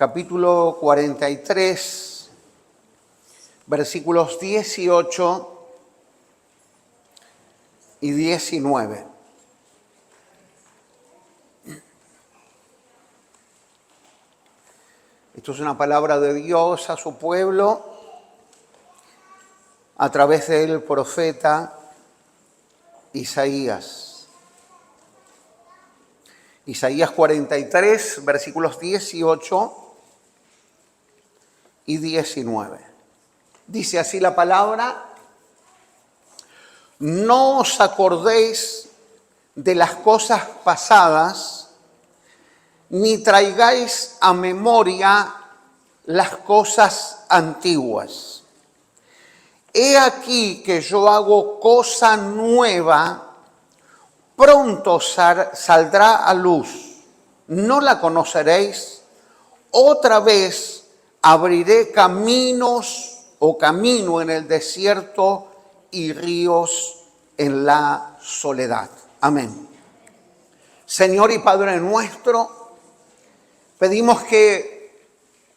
capítulo 43, versículos 18 y 19. Esto es una palabra de Dios a su pueblo a través del profeta Isaías. Isaías 43, versículos 18 y 19. Dice así la palabra: no os acordéis de las cosas pasadas, ni traigáis a memoria las cosas antiguas. He aquí que yo hago cosa nueva, pronto saldrá a luz, ¿no la conoceréis? Otra vez abriré caminos o camino en el desierto y ríos en la soledad. Amén. Señor y Padre nuestro, pedimos que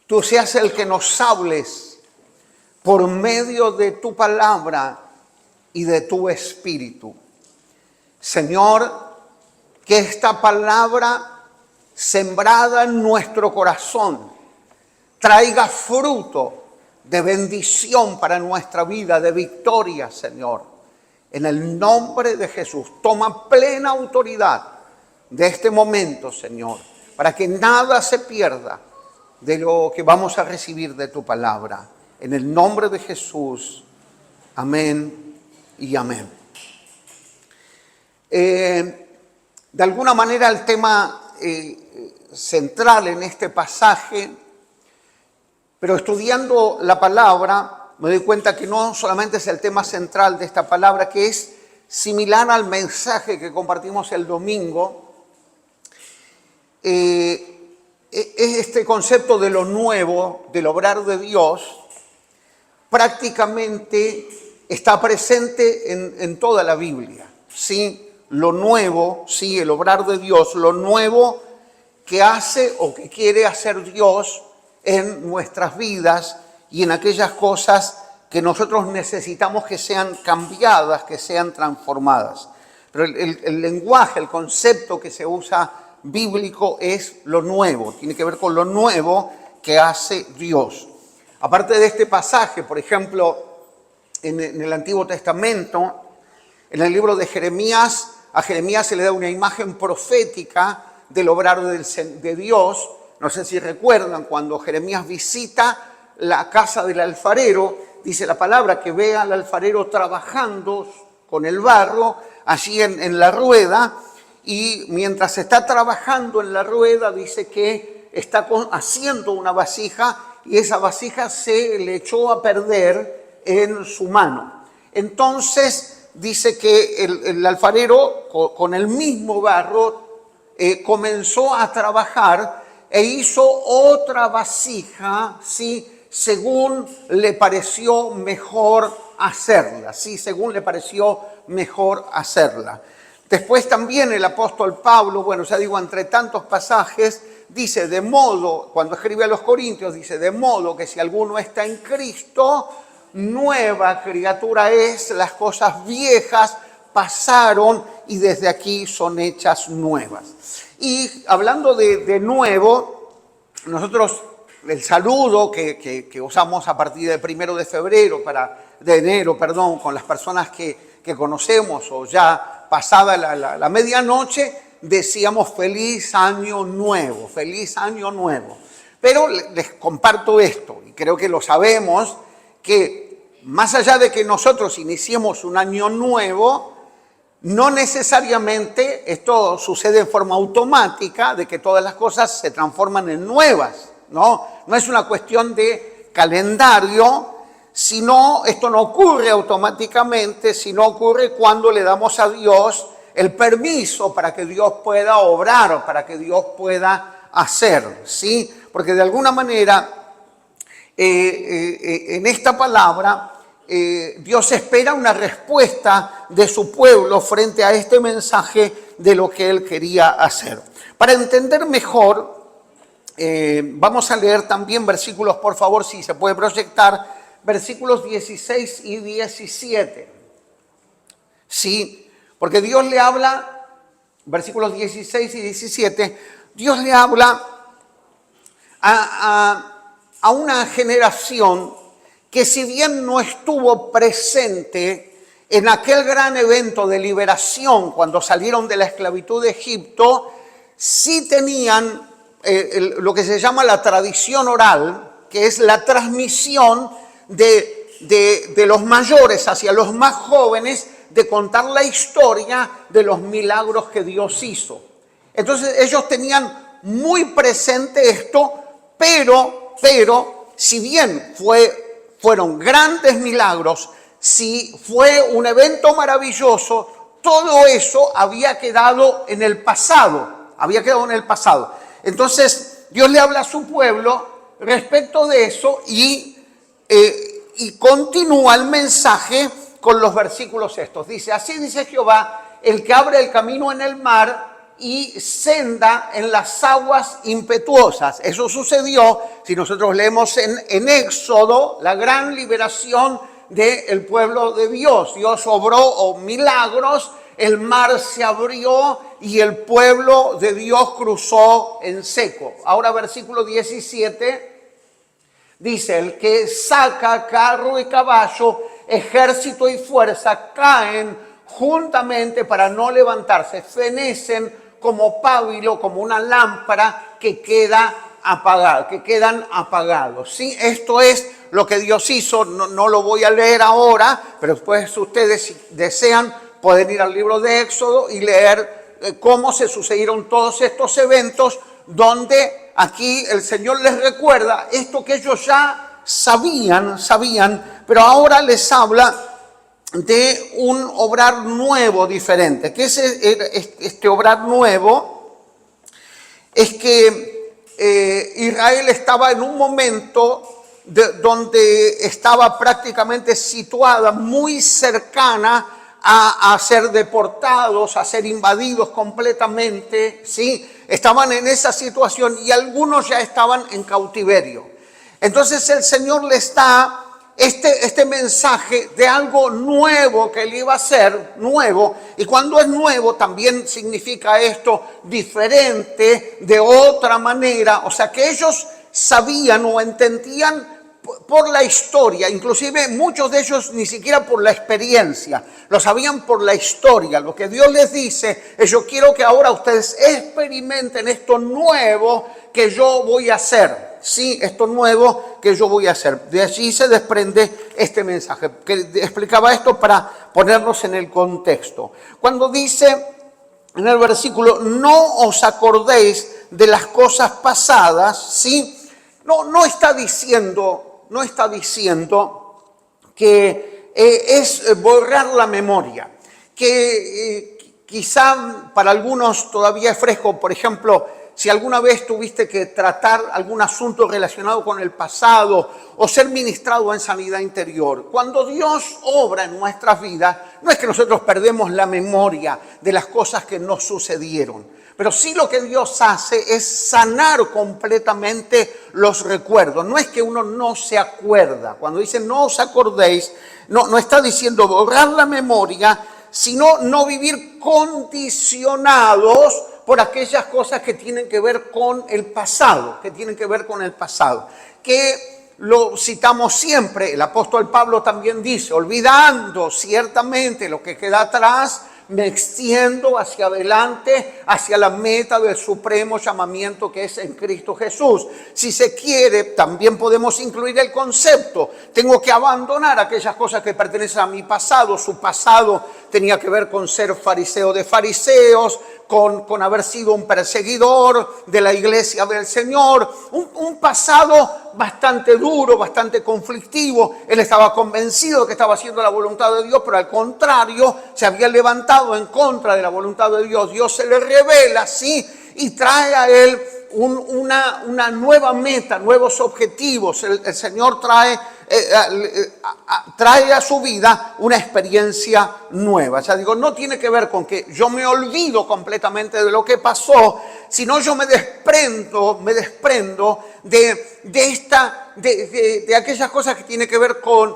tú seas el que nos hables por medio de tu palabra y de tu espíritu. Señor, que esta palabra sembrada en nuestro corazón traiga fruto de bendición para nuestra vida, de victoria, Señor. En el nombre de Jesús, toma plena autoridad de este momento, Señor, para que nada se pierda de lo que vamos a recibir de tu palabra. En el nombre de Jesús, amén y amén. De alguna manera el tema central en este pasaje, pero estudiando la palabra me doy cuenta que no solamente es el tema central de esta palabra, que es similar al mensaje que compartimos el domingo. Es este concepto de lo nuevo, del obrar de Dios, prácticamente está presente en toda la Biblia, ¿sí? Lo nuevo, sí, el obrar de Dios, lo nuevo que hace o que quiere hacer Dios en nuestras vidas y en aquellas cosas que nosotros necesitamos que sean cambiadas, que sean transformadas. Pero el lenguaje, el concepto que se usa bíblico es lo nuevo, tiene que ver con lo nuevo que hace Dios. Aparte de este pasaje, por ejemplo, en el Antiguo Testamento, en el libro de Jeremías, a Jeremías se le da una imagen profética del obrar de Dios. No sé si recuerdan, cuando Jeremías visita la casa del alfarero, dice la palabra que ve al alfarero trabajando con el barro, allí en la rueda, y mientras está trabajando en la rueda, dice que está haciendo una vasija, y esa vasija se le echó a perder en su mano. Entonces dice que el alfarero con el mismo barro comenzó a trabajar e hizo otra vasija, ¿sí? Según le pareció mejor hacerla, ¿sí? Según le pareció mejor hacerla. Después también el apóstol Pablo, bueno, ya digo, entre tantos pasajes, dice de modo, cuando escribe a los Corintios, dice de modo que si alguno está en Cristo, nueva criatura es, las cosas viejas pasaron y desde aquí son hechas nuevas. Y hablando de nuevo, nosotros el saludo que usamos a partir del 1 de enero, con las personas que conocemos o ya pasada la medianoche, decíamos feliz año nuevo, feliz año nuevo. Pero les comparto esto, y creo que lo sabemos, que más allá de que nosotros iniciemos un año nuevo, no necesariamente esto sucede en forma automática, de que todas las cosas se transforman en nuevas, ¿no? No es una cuestión de calendario, sino esto no ocurre automáticamente, sino ocurre cuando le damos a Dios el permiso para que Dios pueda obrar, para que Dios pueda hacer, ¿sí? Porque de alguna manera en esta palabra Dios espera una respuesta de su pueblo frente a este mensaje de lo que Él quería hacer. Para entender mejor Vamos a leer también versículos, por favor, si se puede proyectar, versículos 16 y 17. Sí, porque Dios le habla, versículos 16 y 17, Dios le habla a una generación que, si bien no estuvo presente en aquel gran evento de liberación cuando salieron de la esclavitud de Egipto, sí tenían lo que se llama la tradición oral, que es la transmisión de los mayores hacia los más jóvenes, de contar la historia de los milagros que Dios hizo. Entonces ellos tenían muy presente esto, pero si bien fueron grandes milagros, si fue un evento maravilloso, todo eso había quedado en el pasado, Entonces Dios le habla a su pueblo respecto de eso y continúa el mensaje con los versículos estos. Dice, así dice Jehová, el que abre el camino en el mar y senda en las aguas impetuosas. Eso sucedió, si nosotros leemos en Éxodo, la gran liberación del pueblo de Dios. Dios obró milagros, el mar se abrió y el pueblo de Dios cruzó en seco. Ahora versículo 17 dice, el que saca carro y caballo, ejército y fuerza, caen juntamente para no levantarse, fenecen como pábilo, como una lámpara que quedan apagados. ¿Sí? Esto es lo que Dios hizo, no lo voy a leer ahora, pero después ustedes, si desean, pueden ir al libro de Éxodo y leer cómo se sucedieron todos estos eventos, donde aquí el Señor les recuerda esto que ellos ya sabían, pero ahora les habla de un obrar nuevo diferente. ¿Qué es este obrar nuevo? Es que Israel estaba en un momento donde estaba prácticamente situada, muy cercana a ser deportados, a ser invadidos completamente, ¿sí? Estaban en esa situación y algunos ya estaban en cautiverio. Entonces el Señor les da este mensaje de algo nuevo que Él iba a hacer, nuevo. Y cuando es nuevo también significa esto, diferente, de otra manera. O sea que ellos sabían o entendían por la historia, inclusive muchos de ellos ni siquiera por la experiencia, lo sabían por la historia. Lo que Dios les dice es: yo quiero que ahora ustedes experimenten esto nuevo que yo voy a hacer. Sí, esto nuevo que yo voy a hacer. De allí se desprende este mensaje, que explicaba esto para ponernos en el contexto. Cuando dice en el versículo, no os acordéis de las cosas pasadas, ¿sí? No está diciendo que es borrar la memoria, que quizá para algunos todavía es fresco. Por ejemplo, si alguna vez tuviste que tratar algún asunto relacionado con el pasado o ser ministrado en sanidad interior, cuando Dios obra en nuestras vidas, no es que nosotros perdemos la memoria de las cosas que nos sucedieron, pero sí lo que Dios hace es sanar completamente los recuerdos. No es que uno no se acuerda. Cuando dice no os acordéis, no está diciendo borrar la memoria, sino no vivir condicionados por aquellas cosas que tienen que ver con el pasado, que lo citamos siempre. El apóstol Pablo también dice: olvidando ciertamente lo que queda atrás, me extiendo hacia adelante, hacia la meta del supremo llamamiento que es en Cristo Jesús. Si se quiere, también podemos incluir el concepto: tengo que abandonar aquellas cosas que pertenecen a mi pasado. Su pasado tenía que ver con ser fariseo de fariseos, con haber sido un perseguidor de la iglesia del Señor, un pasado bastante duro, bastante conflictivo. Él estaba convencido de que estaba haciendo la voluntad de Dios, pero al contrario, se había levantado en contra de la voluntad de Dios. Dios se le revela, sí, y trae a él una nueva meta, nuevos objetivos. El Señor trae trae a su vida una experiencia nueva. O sea, digo, no tiene que ver con que yo me olvido completamente de lo que pasó, sino yo me desprendo de aquellas cosas que tienen que ver con,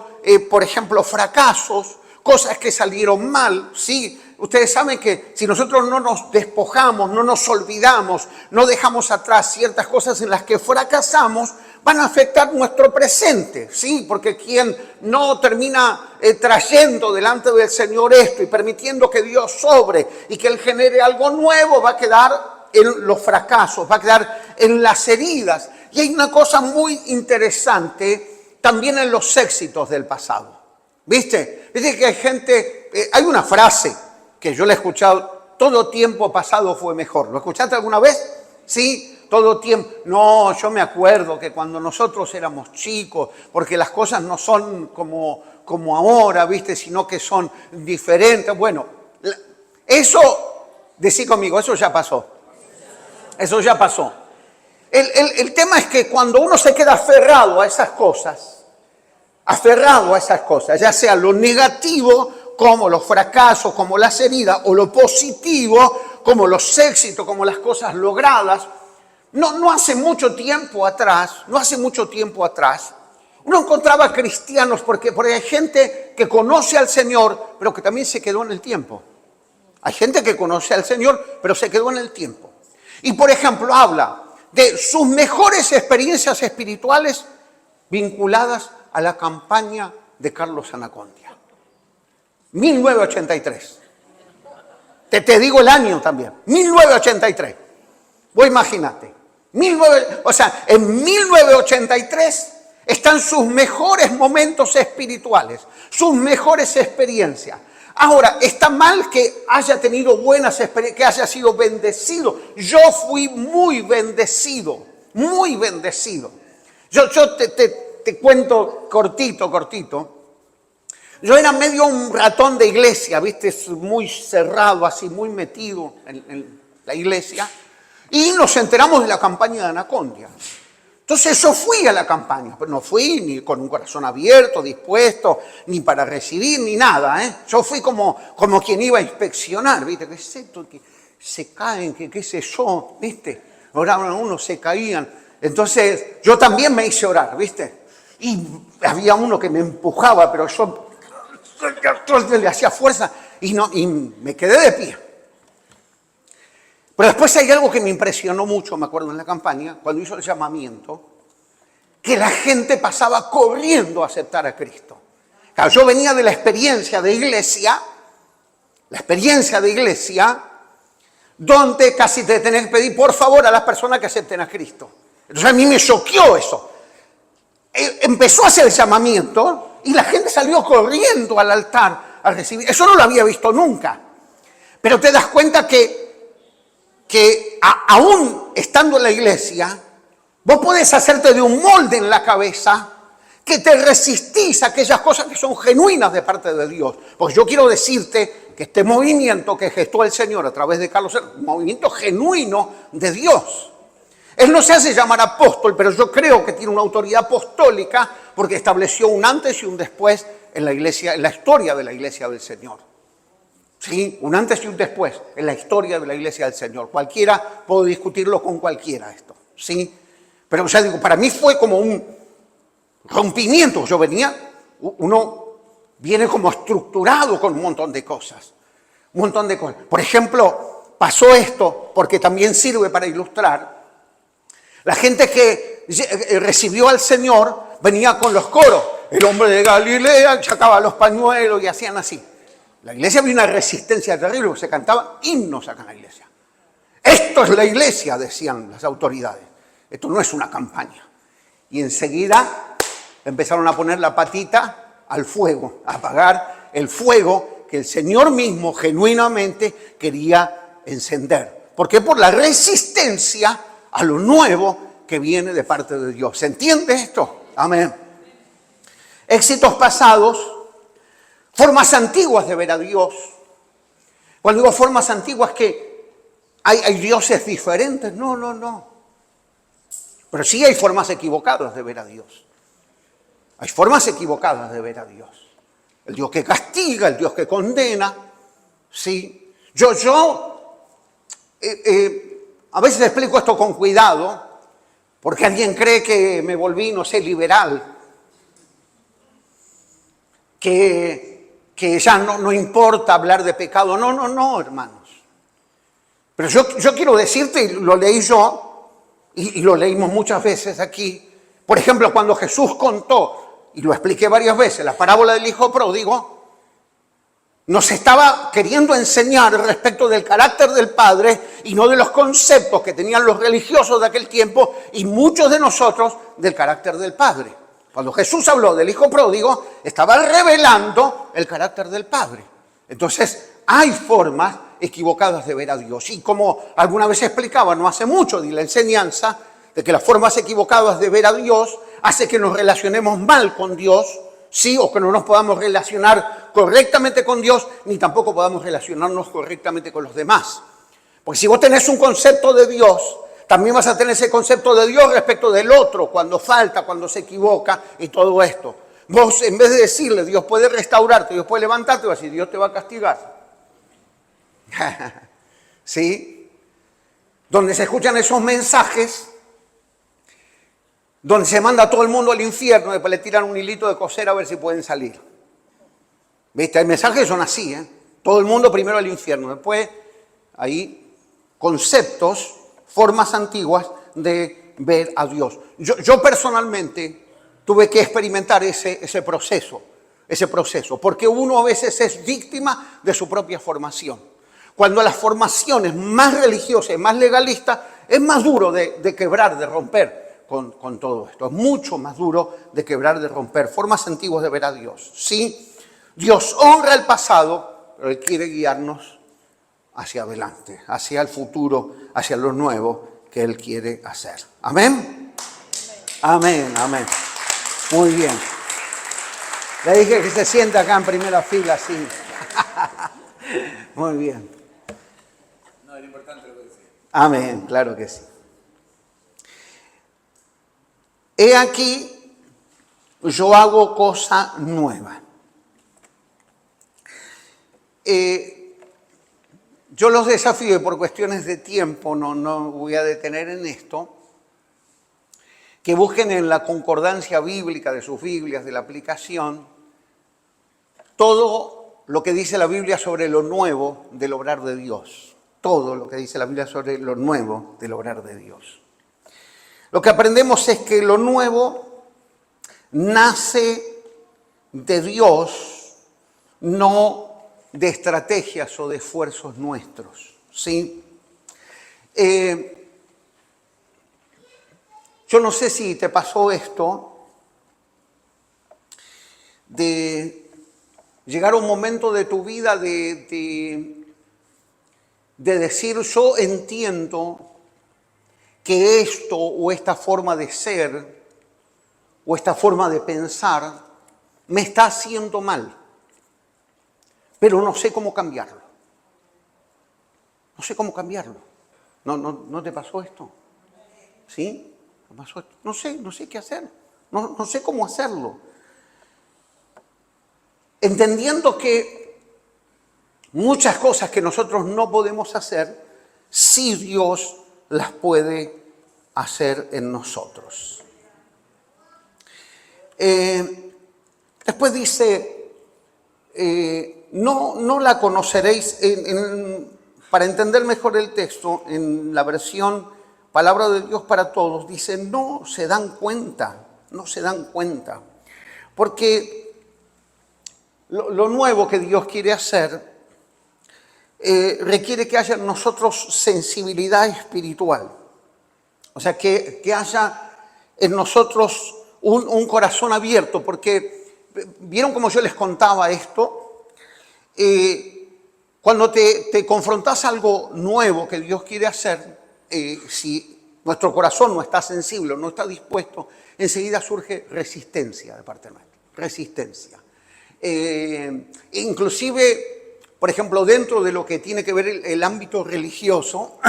por ejemplo, fracasos, cosas que salieron mal, ¿sí? Ustedes saben que si nosotros no nos despojamos, no nos olvidamos, no dejamos atrás ciertas cosas en las que fracasamos, van a afectar nuestro presente, ¿sí? Porque quien no termina trayendo delante del Señor esto y permitiendo que Dios sobre y que Él genere algo nuevo, va a quedar en los fracasos, va a quedar en las heridas. Y hay una cosa muy interesante también en los éxitos del pasado. ¿Viste? Viste que hay gente, hay una frase que yo la he escuchado: todo tiempo pasado fue mejor. ¿Lo escuchaste alguna vez? Sí. Todo tiempo. No, yo me acuerdo que cuando nosotros éramos chicos, porque las cosas no son como ahora, ¿viste? Sino que son diferentes. Bueno, eso, decí conmigo, eso ya pasó. Eso ya pasó. El tema es que cuando uno se queda aferrado a esas cosas, ya sea lo negativo, como los fracasos, como las heridas, o lo positivo, como los éxitos, como las cosas logradas. No hace mucho tiempo atrás, uno encontraba cristianos, porque hay gente que conoce al Señor, pero que también se quedó en el tiempo. Hay gente que conoce al Señor, pero se quedó en el tiempo. Y, por ejemplo, habla de sus mejores experiencias espirituales vinculadas a la campaña de Carlos Anacondia. 1983. Te digo el año también. 1983. Vos imagínate. En 1983 están sus mejores momentos espirituales, sus mejores experiencias. Ahora, está mal que haya tenido buenas experiencias, que haya sido bendecido. Yo fui muy bendecido, muy bendecido. Yo te cuento cortito. Yo era medio un ratón de iglesia, ¿viste? Muy cerrado, así, muy metido en la iglesia. Y nos enteramos de la campaña de Anacondia. Entonces yo fui a la campaña, pero no fui ni con un corazón abierto, dispuesto, ni para recibir, ni nada, ¿eh? Yo fui como quien iba a inspeccionar, ¿viste? ¿Qué es esto? Que se caen, que qué sé yo, ¿viste? Oraban unos, se caían. Entonces yo también me hice orar, ¿viste? Y había uno que me empujaba, pero yo le hacía fuerza y me quedé de pie. Pero después hay algo que me impresionó mucho, me acuerdo en la campaña, cuando hizo el llamamiento, que la gente pasaba corriendo a aceptar a Cristo. Claro, yo venía de la experiencia de iglesia, donde casi te tenés que pedir por favor a las personas que acepten a Cristo. Entonces a mí me choqueó eso. Empezó a hacer el llamamiento y la gente salió corriendo al altar a recibir. Eso no lo había visto nunca. Pero te das cuenta que aún estando en la iglesia, vos podés hacerte de un molde en la cabeza que te resistís a aquellas cosas que son genuinas de parte de Dios. Porque yo quiero decirte que este movimiento que gestó el Señor a través de Carlos es un movimiento genuino de Dios. Él no se hace llamar apóstol, pero yo creo que tiene una autoridad apostólica porque estableció un antes y un después en la iglesia, en la historia de la iglesia del Señor. Sí, un antes y un después en la historia de la iglesia del Señor. Cualquiera, puedo discutirlo con cualquiera esto, ¿sí? Pero ya digo, para mí fue como un rompimiento. Uno viene como estructurado con un montón de cosas. Por ejemplo, pasó esto, porque también sirve para ilustrar. La gente que recibió al Señor venía con los coros. El hombre de Galilea sacaba los pañuelos y hacían así. La iglesia había una resistencia terrible, se cantaban himnos acá en la iglesia. Esto es la iglesia, decían las autoridades. Esto no es una campaña. Y enseguida empezaron a poner la patita al fuego, a apagar el fuego que el Señor mismo genuinamente quería encender. ¿Por qué? Por la resistencia a lo nuevo que viene de parte de Dios. ¿Se entiende esto? Amén. Éxitos pasados. Formas antiguas de ver a Dios. Cuando digo formas antiguas, que hay dioses diferentes. No. Pero sí hay formas equivocadas de ver a Dios. Hay formas equivocadas de ver a Dios. El Dios que castiga, el Dios que condena. ¿Sí? A veces explico esto con cuidado, porque alguien cree que me volví, no sé, liberal. Que ya no importa hablar de pecado. No, hermanos. Pero yo quiero decirte, y lo leí yo, y lo leímos muchas veces aquí. Por ejemplo, cuando Jesús contó, y lo expliqué varias veces, la parábola del hijo pródigo, nos estaba queriendo enseñar respecto del carácter del Padre y no de los conceptos que tenían los religiosos de aquel tiempo y muchos de nosotros del carácter del Padre. Cuando Jesús habló del hijo pródigo, estaba revelando el carácter del Padre. Entonces, hay formas equivocadas de ver a Dios. Y como alguna vez explicaba, no hace mucho, di la enseñanza de que las formas equivocadas de ver a Dios hace que nos relacionemos mal con Dios, sí, o que no nos podamos relacionar correctamente con Dios, ni tampoco podamos relacionarnos correctamente con los demás. Porque si vos tenés un concepto de Dios, también vas a tener ese concepto de Dios respecto del otro, cuando falta, cuando se equivoca y todo esto. Vos, en vez de decirle, Dios puede restaurarte, Dios puede levantarte, vas a decir, Dios te va a castigar. ¿Sí? Donde se escuchan esos mensajes, donde se manda a todo el mundo al infierno, después le tiran un hilito de coser a ver si pueden salir. ¿Viste? Hay mensajes que son así, ¿eh? Todo el mundo primero al infierno, después hay conceptos, formas antiguas de ver a Dios. Yo personalmente tuve que experimentar ese proceso, porque uno a veces es víctima de su propia formación. Cuando las formaciones más religiosas, más legalistas, es más duro de quebrar, de romper con todo esto. Es mucho más duro de quebrar, de romper. Formas antiguas de ver a Dios. Sí, Dios honra el pasado, pero Él quiere guiarnos hacia adelante, hacia el futuro, hacia lo nuevo que Él quiere hacer. ¿Amén? Amén, amén. Muy bien. Le dije que se sienta acá en primera fila, sí. Muy bien. No, era importante lo que decía. Amén, claro que sí. He aquí, yo hago cosa nueva. Yo los desafío, y por cuestiones de tiempo no voy a detener en esto, que busquen en la concordancia bíblica de sus Biblias, de la aplicación, todo lo que dice la Biblia sobre lo nuevo del obrar de Dios. Todo lo que dice la Biblia sobre lo nuevo del obrar de Dios. Lo que aprendemos es que lo nuevo nace de Dios, no de estrategias o de esfuerzos nuestros, ¿sí? Yo no sé si te pasó esto, de llegar a un momento de tu vida de decir, yo entiendo que esto o esta forma de ser o esta forma de pensar me está haciendo mal, pero no sé cómo cambiarlo. No sé cómo cambiarlo. ¿No te pasó esto? ¿Sí? ¿Me pasó esto? No sé qué hacer. No sé cómo hacerlo. Entendiendo que muchas cosas que nosotros no podemos hacer, sí Dios las puede hacer en nosotros. Después dice, no la conoceréis, para entender mejor el texto, en la versión Palabra de Dios para Todos, dice, no se dan cuenta, porque lo nuevo que Dios quiere hacer requiere que haya en nosotros sensibilidad espiritual. O sea, que haya en nosotros un corazón abierto, porque vieron como yo les contaba esto, cuando te confrontás a algo nuevo que Dios quiere hacer, si nuestro corazón no está sensible, no está dispuesto, enseguida surge resistencia de parte nuestra, resistencia. Inclusive, por ejemplo, dentro de lo que tiene que ver el ámbito religioso,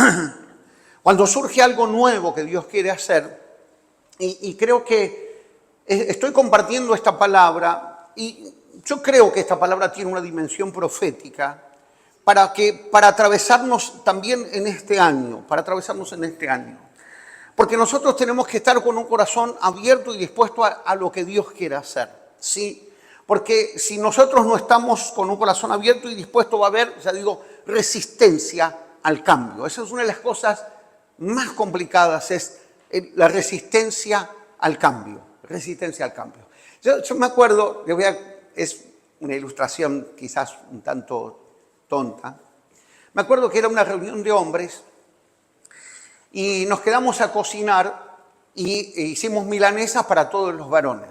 cuando surge algo nuevo que Dios quiere hacer, y creo que estoy compartiendo esta palabra y yo creo que esta palabra tiene una dimensión profética para atravesarnos también en este año, Porque nosotros tenemos que estar con un corazón abierto y dispuesto a lo que Dios quiere hacer, ¿sí? Porque si nosotros no estamos con un corazón abierto y dispuesto, va a haber, ya digo, resistencia al cambio. Esa es una de las cosas más complicadas, es la resistencia al cambio. Yo me acuerdo, es una ilustración quizás un tanto tonta. Me acuerdo que era una reunión de hombres y nos quedamos a cocinar e hicimos milanesas para todos los varones.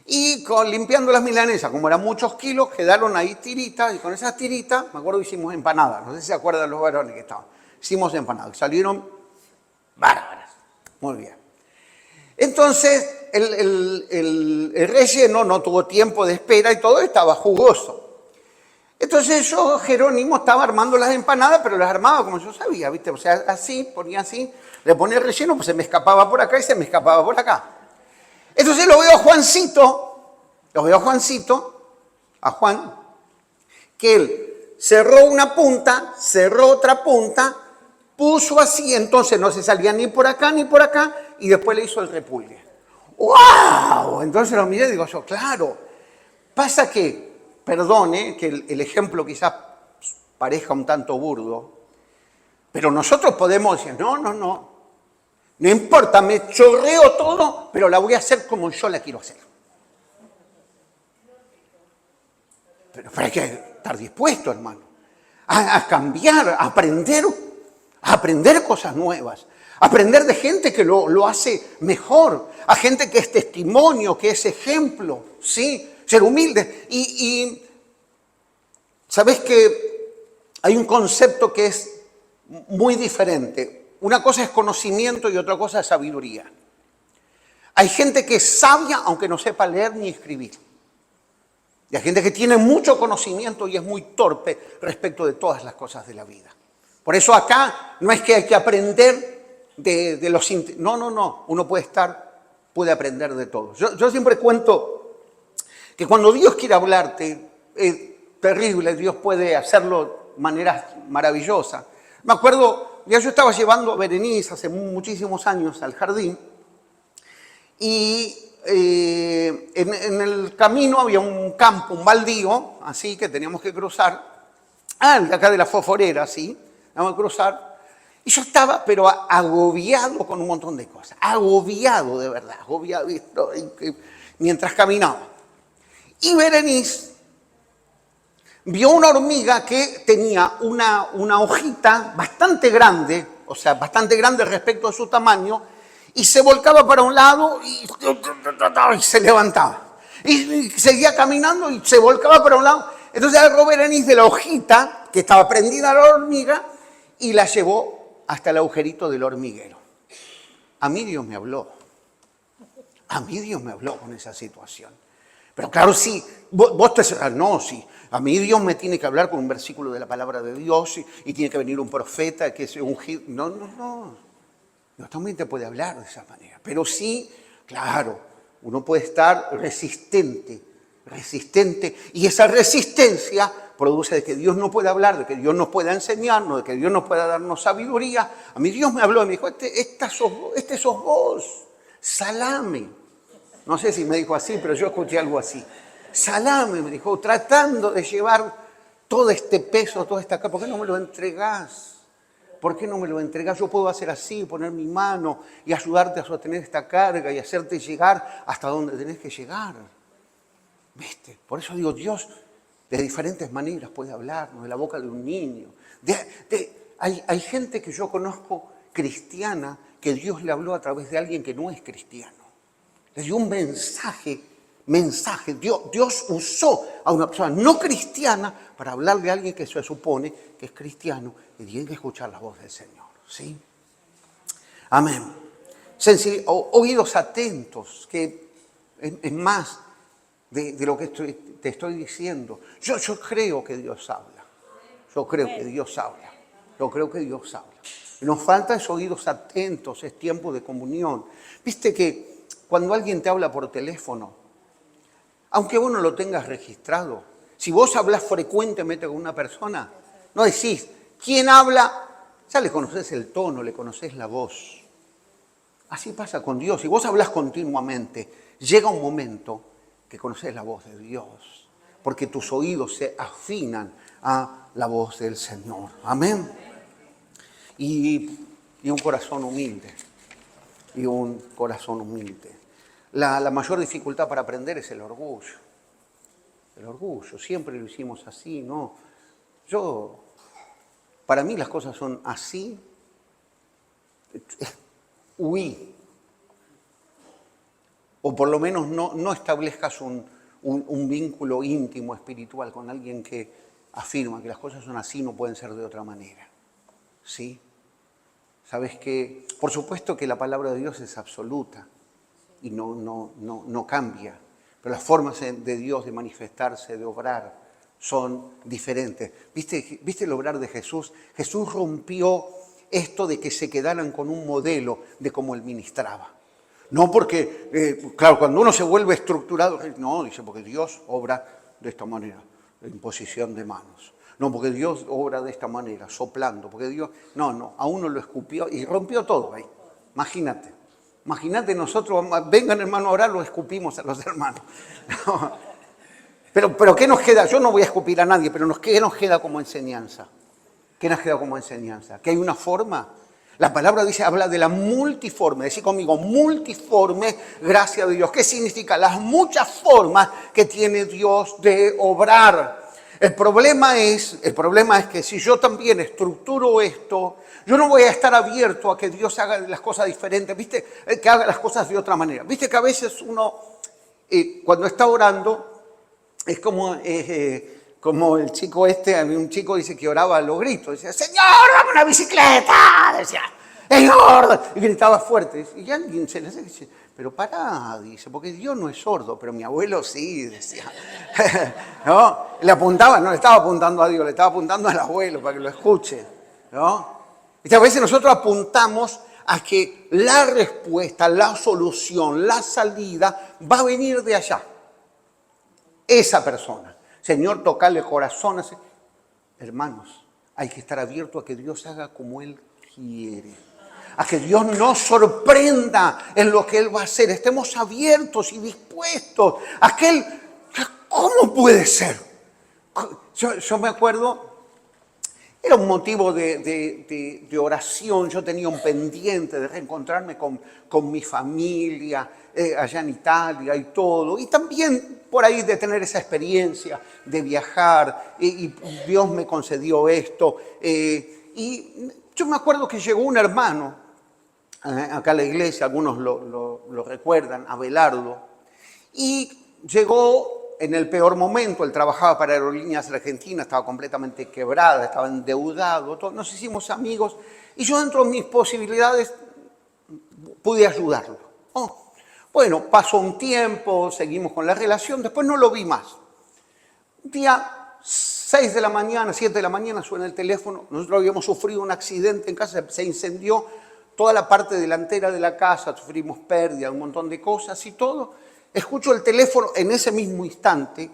Y limpiando las milanesas, como eran muchos kilos, quedaron ahí tiritas y con esas tiritas, me acuerdo que hicimos empanadas. No sé si se acuerdan los varones que estaban. Hicimos empanadas, salieron bárbaras. Muy bien. Entonces, el relleno no tuvo tiempo de espera y todo estaba jugoso. Entonces yo, Jerónimo, estaba armando las empanadas, pero las armaba como yo sabía, ¿viste? O sea, así, ponía así, le ponía el relleno, pues se me escapaba por acá y se me escapaba por acá. Entonces lo veo a Juan, que él cerró una punta, cerró otra punta, puso así, entonces no se salía ni por acá y después le hizo el repulgue. ¡Wow! Entonces lo miré y digo yo, claro, pasa que, perdone, que el ejemplo quizás parezca un tanto burdo, pero nosotros podemos decir, no importa, me chorreo todo, pero la voy a hacer como yo la quiero hacer. Pero hay que estar dispuesto, hermano, a cambiar, a aprender cosas nuevas, aprender de gente que lo hace mejor, a gente que es testimonio, que es ejemplo, ¿sí? Ser humilde. Y ¿sabés que hay un concepto que es muy diferente? Una cosa es conocimiento y otra cosa es sabiduría. Hay gente que es sabia aunque no sepa leer ni escribir. Y hay gente que tiene mucho conocimiento y es muy torpe respecto de todas las cosas de la vida. Por eso acá no es que hay que aprender de los... No. Uno puede aprender de todo. Yo siempre cuento que cuando Dios quiere hablarte, es terrible, Dios puede hacerlo de maneras maravillosas. Me acuerdo, yo estaba llevando a Berenice hace muchísimos años al jardín y en el camino había un campo, un baldío, así que teníamos que cruzar. El de acá de la Fosforera, sí, teníamos que cruzar. Y yo estaba, pero agobiado con un montón de cosas. Agobiado, de verdad, agobiado mientras caminaba. Y Berenice vio una hormiga que tenía una hojita bastante grande, o sea, bastante grande respecto a su tamaño, y se volcaba para un lado y se levantaba. Y seguía caminando y se volcaba para un lado. Entonces agarró Berenice de la hojita que estaba prendida a la hormiga y la llevó hasta el agujerito del hormiguero. A mí Dios me habló. A mí Dios me habló con esa situación. Pero claro, sí, sí, a mí Dios me tiene que hablar con un versículo de la palabra de Dios y tiene que venir un profeta que es ungido. No. Dios también te puede hablar de esa manera. Pero sí, claro, uno puede estar resistente. Y esa resistencia produce de que Dios no pueda hablar, de que Dios nos pueda enseñarnos, de que Dios nos pueda darnos sabiduría. A mí Dios me habló y me dijo, este sos vos, salame. No sé si me dijo así, pero yo escuché algo así. Salame, me dijo, tratando de llevar todo este peso, toda esta carga. ¿Por qué no me lo entregás? ¿Por qué no me lo entregás? Yo puedo hacer así, poner mi mano y ayudarte a sostener esta carga y hacerte llegar hasta donde tenés que llegar. ¿Viste? Por eso digo, Dios de diferentes maneras puede hablarnos, de la boca de un niño. Hay gente que yo conozco cristiana que Dios le habló a través de alguien que no es cristiano. Le dio un mensaje. Dios usó a una persona no cristiana para hablarle a alguien que se supone que es cristiano y tiene que escuchar la voz del Señor. ¿Sí? Amén. Oídos atentos, que es más de lo que te estoy diciendo. Yo creo que Dios habla. Yo creo que Dios habla. Nos faltan esos oídos atentos, es tiempo de comunión. Viste que cuando alguien te habla por teléfono, aunque vos no lo tengas registrado, si vos hablas frecuentemente con una persona, no decís, ¿quién habla? Ya le conoces el tono, le conoces la voz. Así pasa con Dios. Si vos hablas continuamente, llega un momento que conoces la voz de Dios, porque tus oídos se afinan a la voz del Señor. Amén. Y un corazón humilde. Y un corazón humilde. La mayor dificultad para aprender es el orgullo. El orgullo, siempre lo hicimos así, ¿no? Para mí las cosas son así. Huí. O por lo menos no establezcas un vínculo íntimo, espiritual, con alguien que afirma que las cosas son así, no pueden ser de otra manera. ¿Sí? Sabes que, por supuesto que la palabra de Dios es absoluta y no cambia, pero las formas de Dios de manifestarse, de obrar, son diferentes. ¿Viste el obrar de Jesús? Jesús rompió esto de que se quedaran con un modelo de cómo él ministraba. No porque, claro, cuando uno se vuelve estructurado, no, dice, porque Dios obra de esta manera, de imposición de manos. No, porque Dios obra de esta manera, soplando, porque Dios... No, a uno lo escupió y rompió todo ahí. Imagínate nosotros, vengan hermano a orar, lo escupimos a los hermanos. No. Pero ¿qué nos queda? Yo no voy a escupir a nadie, pero ¿qué nos queda como enseñanza? ¿Qué nos queda como enseñanza? ¿Que hay una forma? La palabra habla de la multiforme, decí conmigo, multiforme gracia de Dios. ¿Qué significa? Las muchas formas que tiene Dios de obrar. El problema es que si yo también estructuro esto, yo no voy a estar abierto a que Dios haga las cosas diferentes, ¿viste? Que haga las cosas de otra manera. ¿Viste que a veces uno, cuando está orando, es como el chico había un chico dice que oraba a los gritos, decía, Señor, dame una bicicleta, decía, Señor, y gritaba fuerte. Y alguien se le dice, pero pará, dice, porque Dios no es sordo, pero mi abuelo sí, decía. ¿No? Le apuntaba, no le estaba apuntando a Dios, le estaba apuntando al abuelo para que lo escuche. ¿No? Y a veces nosotros apuntamos a que la respuesta, la solución, la salida va a venir de allá. Esa persona. Señor, tocarle corazones. Hermanos, hay que estar abierto a que Dios haga como Él quiere. A que Dios nos sorprenda en lo que Él va a hacer. Estemos abiertos y dispuestos. ¿Cómo puede ser? Yo me acuerdo, era un motivo de oración. Yo tenía un pendiente de reencontrarme con mi familia allá en Italia y todo. Y también por ahí de tener esa experiencia de viajar. Y Dios me concedió esto. Y yo me acuerdo que llegó un hermano acá a la iglesia, algunos lo recuerdan, Abelardo, y llegó en el peor momento. Él trabajaba para Aerolíneas Argentinas, estaba completamente quebrada, estaba endeudado, nos hicimos amigos, y yo dentro de mis posibilidades pude ayudarlo. Bueno, pasó un tiempo, seguimos con la relación, después no lo vi más. Un día, 6 de la mañana, 7 de la mañana, suena el teléfono. Nosotros habíamos sufrido un accidente en casa, se incendió toda la parte delantera de la casa, sufrimos pérdida, un montón de cosas y todo. Escucho el teléfono en ese mismo instante,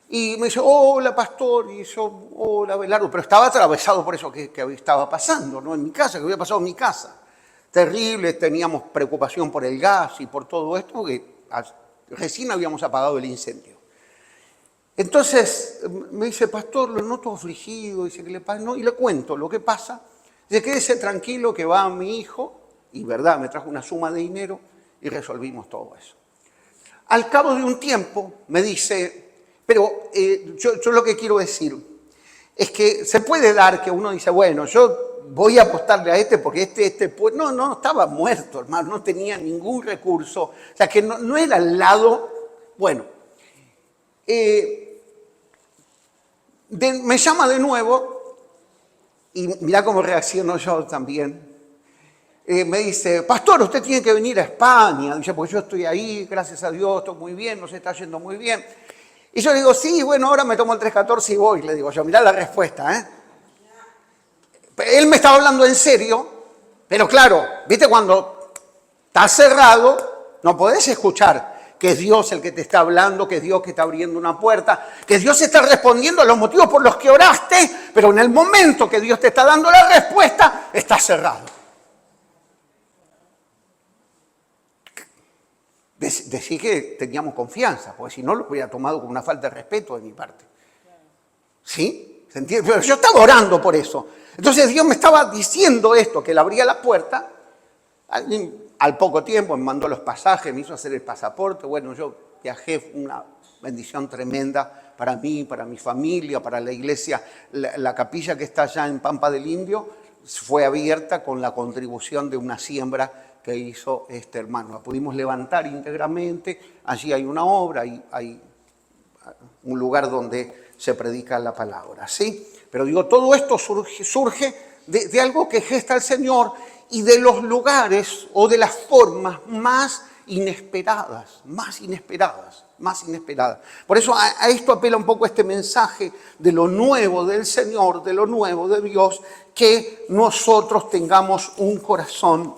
y me dice, hola pastor, y yo, hola Abelardo, pero estaba atravesado por eso que estaba pasando, ¿no? En mi casa, que había pasado en mi casa. Terrible, teníamos preocupación por el gas y por todo esto, porque recién habíamos apagado el incendio. Entonces me dice, pastor, lo noto afligido, dice que le pasa, no, y le cuento lo que pasa. Dice, quédese tranquilo que va mi hijo, y verdad, me trajo una suma de dinero y resolvimos todo eso. Al cabo de un tiempo me dice, pero yo lo que quiero decir es que se puede dar que uno dice, bueno, yo voy a apostarle a este porque no, estaba muerto, hermano, no tenía ningún recurso, o sea que no era al lado, bueno. Me llama de nuevo y mirá cómo reacciono yo también. Me dice, pastor, usted tiene que venir a España, dice, porque yo estoy ahí, gracias a Dios, estoy muy bien, nos está yendo muy bien. Y yo le digo, sí, bueno, ahora me tomo el 314 y voy, le digo yo, mirá la respuesta, ¿eh? Él me estaba hablando en serio, pero claro, ¿viste cuando está cerrado, no podés escuchar que es Dios el que te está hablando, que es Dios que está abriendo una puerta, que Dios está respondiendo a los motivos por los que oraste, pero en el momento que Dios te está dando la respuesta, está cerrado. Decí que teníamos confianza, porque si no lo hubiera tomado como una falta de respeto de mi parte. ¿Sí? ¿Se entiende? Pero yo estaba orando por eso. Entonces Dios me estaba diciendo esto, que le abría la puerta. Al poco tiempo me mandó los pasajes, me hizo hacer el pasaporte. Bueno, yo viajé, una bendición tremenda para mí, para mi familia, para la iglesia. La capilla que está allá en Pampa del Indio fue abierta con la contribución de una siembra que hizo este hermano. La pudimos levantar íntegramente. Allí hay una obra, hay un lugar donde se predica la palabra, ¿sí? Pero digo, todo esto surge de algo que gesta el Señor y de los lugares o de las formas más inesperadas. Por eso a esto apela un poco este mensaje de lo nuevo del Señor, de lo nuevo de Dios, que nosotros tengamos un corazón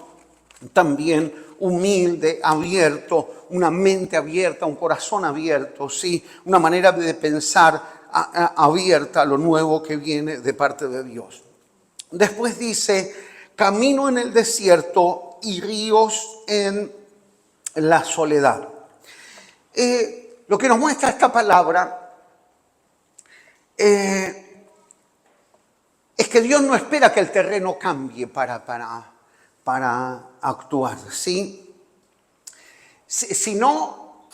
también humilde, abierto, una mente abierta, un corazón abierto, ¿sí? Una manera de pensar abierta a lo nuevo que viene de parte de Dios. Después dice, camino en el desierto y ríos en la soledad. Lo que nos muestra esta palabra es que Dios no espera que el terreno cambie para actuar, ¿sí? Sino,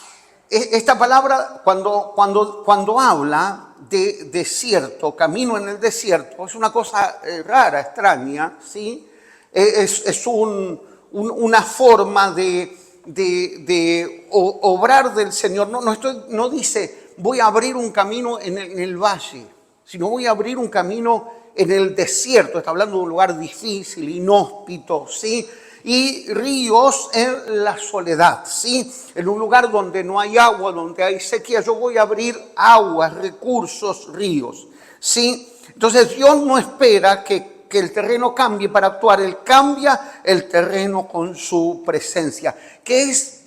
esta palabra cuando habla de desierto, camino en el desierto, es una cosa rara, extraña, ¿sí? Es una forma de obrar del Señor. No dice, voy a abrir un camino en el valle, sino voy a abrir un camino en el desierto. Está hablando de un lugar difícil, inhóspito, ¿sí? Y ríos en la soledad, ¿sí? En un lugar donde no hay agua, donde hay sequía, yo voy a abrir aguas, recursos, ríos, ¿sí? Entonces Dios no espera que el terreno cambie para actuar, Él cambia el terreno con su presencia. ¿Qué es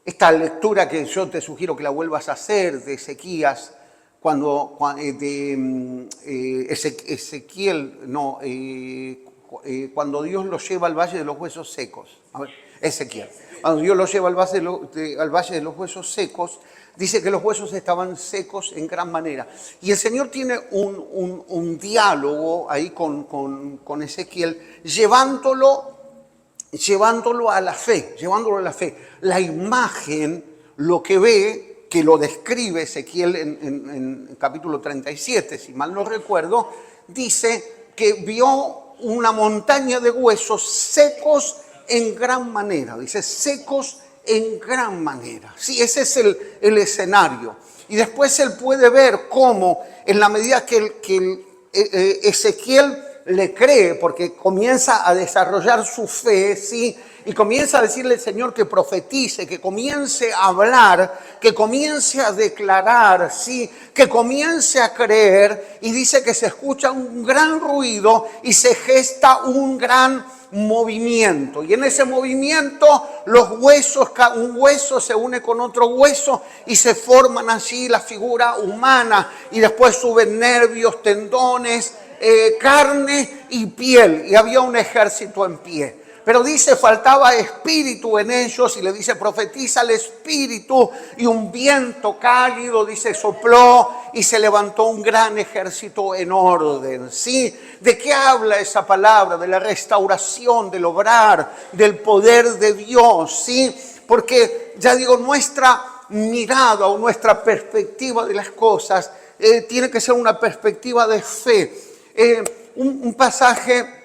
esta lectura que yo te sugiero que la vuelvas a hacer de Ezequías? Cuando Dios lo lleva al valle de los huesos secos. A ver, Ezequiel. Cuando Dios lo lleva al valle de los huesos secos, dice que los huesos estaban secos en gran manera. Y el Señor tiene un diálogo ahí con Ezequiel, llevándolo a la fe, La imagen, lo que ve, que lo describe Ezequiel en capítulo 37, si mal no recuerdo, dice que vio una montaña de huesos secos en gran manera. Dice, secos en gran manera. Sí, ese es el escenario. Y después él puede ver cómo, en la medida que Ezequiel le cree, porque comienza a desarrollar su fe, ¿sí? Y comienza a decirle al Señor que profetice, que comience a hablar, que comience a declarar, ¿sí? Que comience a creer. Y dice que se escucha un gran ruido y se gesta un gran movimiento. Y en ese movimiento un hueso se une con otro hueso y se forman así la figura humana. Y después suben nervios, tendones, carne y piel. Y había un ejército en pie. Pero dice, faltaba espíritu en ellos, y le dice, profetiza el espíritu, y un viento cálido, dice, sopló, y se levantó un gran ejército en orden, ¿sí? ¿De qué habla esa palabra? De la restauración, del obrar, del poder de Dios, ¿sí? Porque, ya digo, nuestra mirada o nuestra perspectiva de las cosas tiene que ser una perspectiva de fe. Un pasaje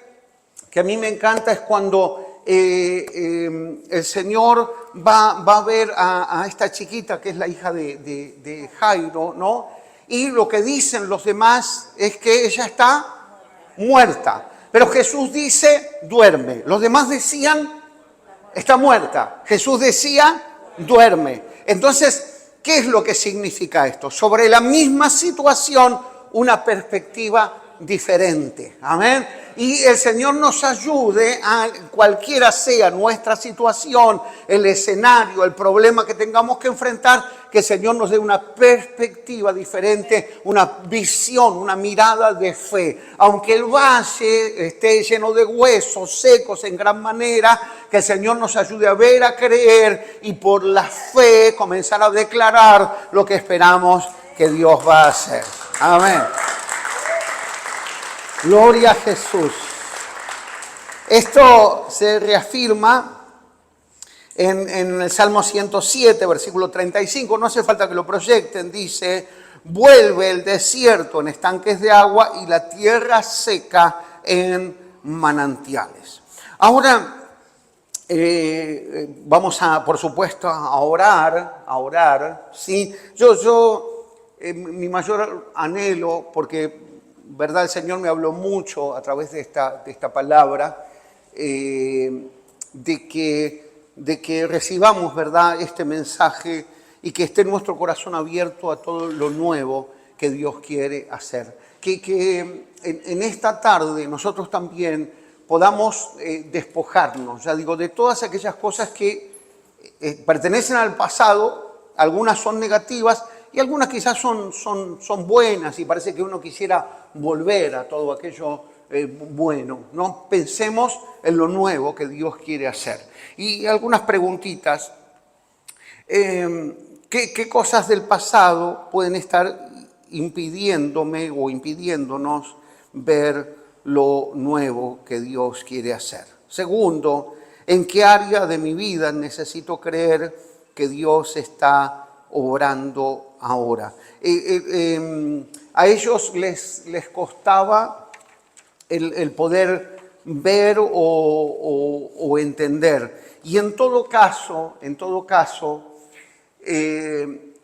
que a mí me encanta es cuando el Señor va a ver a esta chiquita que es la hija de Jairo, ¿no? Y lo que dicen los demás es que ella está muerta. Pero Jesús dice, duerme. Los demás decían, está muerta. Jesús decía, duerme. Entonces, ¿qué es lo que significa esto? Sobre la misma situación, una perspectiva diferente. Amén. Y el Señor nos ayude a cualquiera sea nuestra situación, el escenario, el problema que tengamos que enfrentar, que el Señor nos dé una perspectiva diferente, una visión, una mirada de fe. Aunque el valle esté lleno de huesos secos en gran manera, que el Señor nos ayude a ver, a creer y por la fe comenzar a declarar lo que esperamos que Dios va a hacer. Amén. Gloria a Jesús. Esto se reafirma en el Salmo 107, versículo 35. No hace falta que lo proyecten. Dice: vuelve el desierto en estanques de agua y la tierra seca en manantiales. Ahora vamos a, por supuesto, a orar, ¿sí? Mi mayor anhelo, porque verdad el Señor me habló mucho a través de esta palabra, de que recibamos, verdad, este mensaje y que esté nuestro corazón abierto a todo lo nuevo que Dios quiere hacer. Que en esta tarde nosotros también podamos despojarnos, ya digo, de todas aquellas cosas que pertenecen al pasado. Algunas son negativas y algunas quizás son buenas y parece que uno quisiera volver a todo aquello bueno. No pensemos en lo nuevo que Dios quiere hacer. Y algunas preguntitas. ¿Qué cosas del pasado pueden estar impidiéndome o impidiéndonos ver lo nuevo que Dios quiere hacer? Segundo, ¿en qué área de mi vida necesito creer que Dios está obrando ahora? A ellos les costaba el poder ver o entender. Y en todo caso, en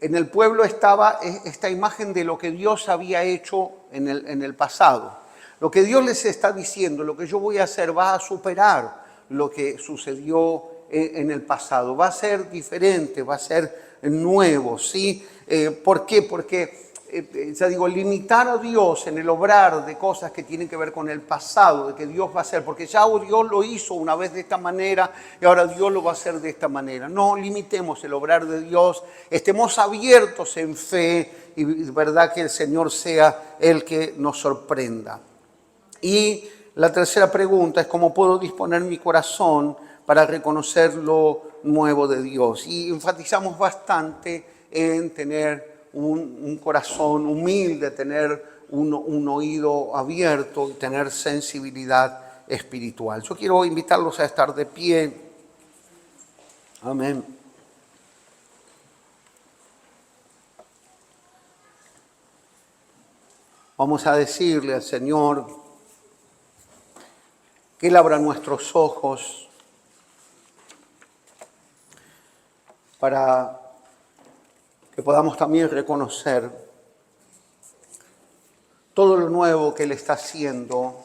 el pueblo estaba esta imagen de lo que Dios había hecho en el pasado. Lo que Dios les está diciendo, lo que yo voy a hacer va a superar lo que sucedió en el pasado. Va a ser diferente, va a ser nuevo, ¿sí? ¿Por qué? Porque, ya digo, limitar a Dios en el obrar de cosas que tienen que ver con el pasado, de que Dios va a hacer, porque ya Dios lo hizo una vez de esta manera y ahora Dios lo va a hacer de esta manera. No limitemos el obrar de Dios, estemos abiertos en fe y verdad que el Señor sea el que nos sorprenda. Y la tercera pregunta es: ¿cómo puedo disponer mi corazón para reconocer lo nuevo de Dios? Y enfatizamos bastante en tener un corazón humilde, tener un oído abierto y tener sensibilidad espiritual. Yo quiero invitarlos a estar de pie. Amén. Vamos a decirle al Señor que Él abra nuestros ojos para que podamos también reconocer todo lo nuevo que Él está haciendo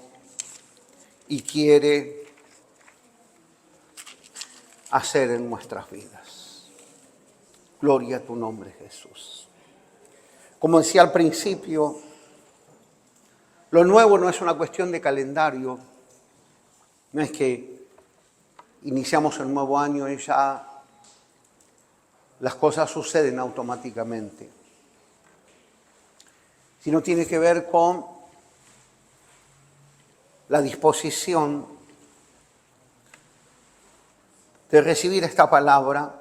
y quiere hacer en nuestras vidas. Gloria a tu nombre, Jesús. Como decía al principio, lo nuevo no es una cuestión de calendario. No es que iniciamos el nuevo año y ya las cosas suceden automáticamente, sino tiene que ver con la disposición de recibir esta palabra.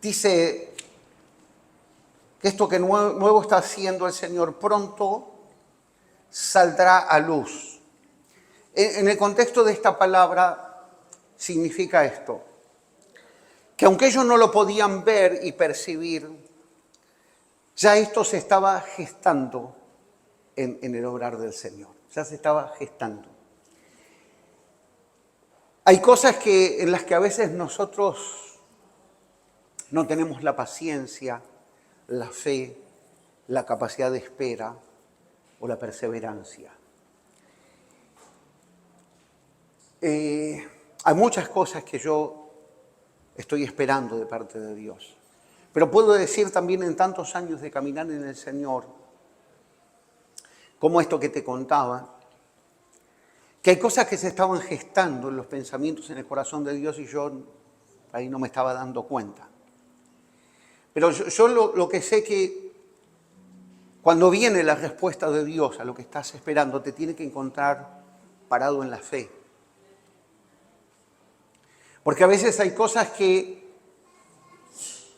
Dice que esto que nuevo está haciendo el Señor pronto saldrá a luz. En el contexto de esta palabra significa esto: que aunque ellos no lo podían ver y percibir, ya esto se estaba gestando en el obrar del Señor. Ya se estaba gestando. Hay cosas en las que a veces nosotros no tenemos la paciencia, la fe, la capacidad de espera o la perseverancia. Hay muchas cosas que yo estoy esperando de parte de Dios, Pero puedo decir también en tantos años de caminar en el Señor, como esto que te contaba, que hay cosas que se estaban gestando en los pensamientos, en el corazón de Dios, y yo ahí no me estaba dando cuenta. Pero yo lo que sé que cuando viene la respuesta de Dios a lo que estás esperando, te tiene que encontrar parado en la fe. Porque a veces hay cosas que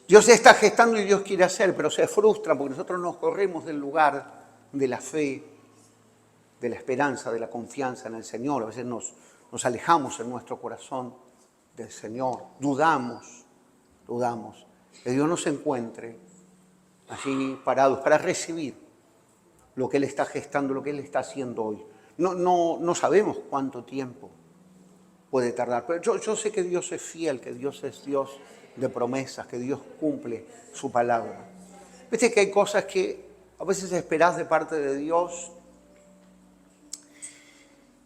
Dios está gestando y Dios quiere hacer, pero se frustran porque nosotros nos corremos del lugar de la fe, de la esperanza, de la confianza en el Señor. A veces nos alejamos en nuestro corazón del Señor, dudamos que Dios nos encuentre allí parados para recibir lo que Él está gestando, lo que Él está haciendo hoy. No sabemos cuánto tiempo puede tardar, pero yo sé que Dios es fiel, que Dios es Dios de promesas, que Dios cumple su palabra. Viste que hay cosas que a veces esperás de parte de Dios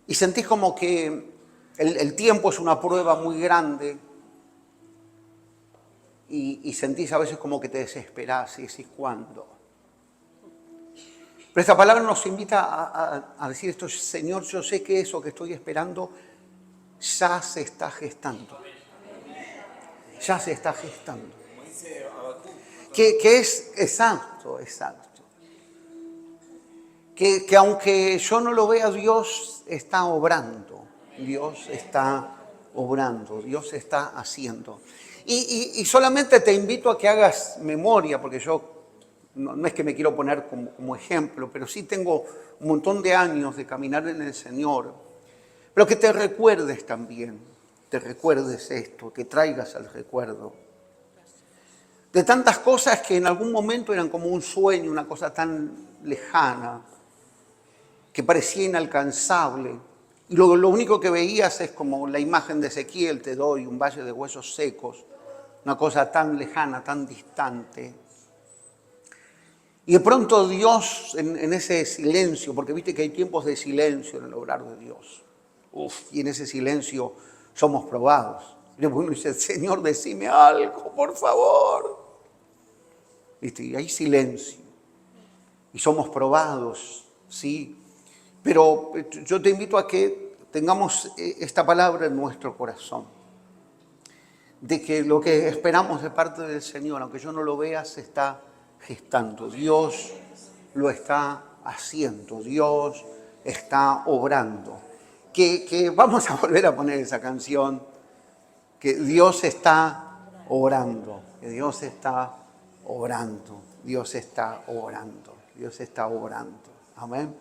y sentís como que el tiempo es una prueba muy grande y sentís a veces como que te desesperás y decís, ¿cuándo? Pero esta palabra nos invita a decir esto, Señor, yo sé que eso que estoy esperando ya se está gestando. Ya se está gestando. Que es exacto. Que aunque yo no lo vea, Dios está obrando. Dios está obrando. Dios está haciendo. Y solamente te invito a que hagas memoria, porque yo no es que me quiero poner como ejemplo, pero sí tengo un montón de años de caminar en el Señor. Pero que te recuerdes también, te recuerdes esto, que traigas al recuerdo de tantas cosas que en algún momento eran como un sueño, una cosa tan lejana, que parecía inalcanzable. Y luego lo único que veías es como la imagen de Ezequiel, te doy, un valle de huesos secos, una cosa tan lejana, tan distante. Y de pronto Dios en ese silencio, porque viste que hay tiempos de silencio en el obrar de Dios. Y en ese silencio somos probados. Y uno dice, Señor, decime algo, por favor. ¿Viste? Y hay silencio. Y somos probados, ¿sí? Pero yo te invito a que tengamos esta palabra en nuestro corazón. De que lo que esperamos de parte del Señor, aunque yo no lo vea, se está gestando. Dios lo está haciendo. Dios está obrando. Que vamos a volver a poner esa canción, que Dios está obrando, que Dios está obrando, Dios está obrando, Dios está obrando. Amén.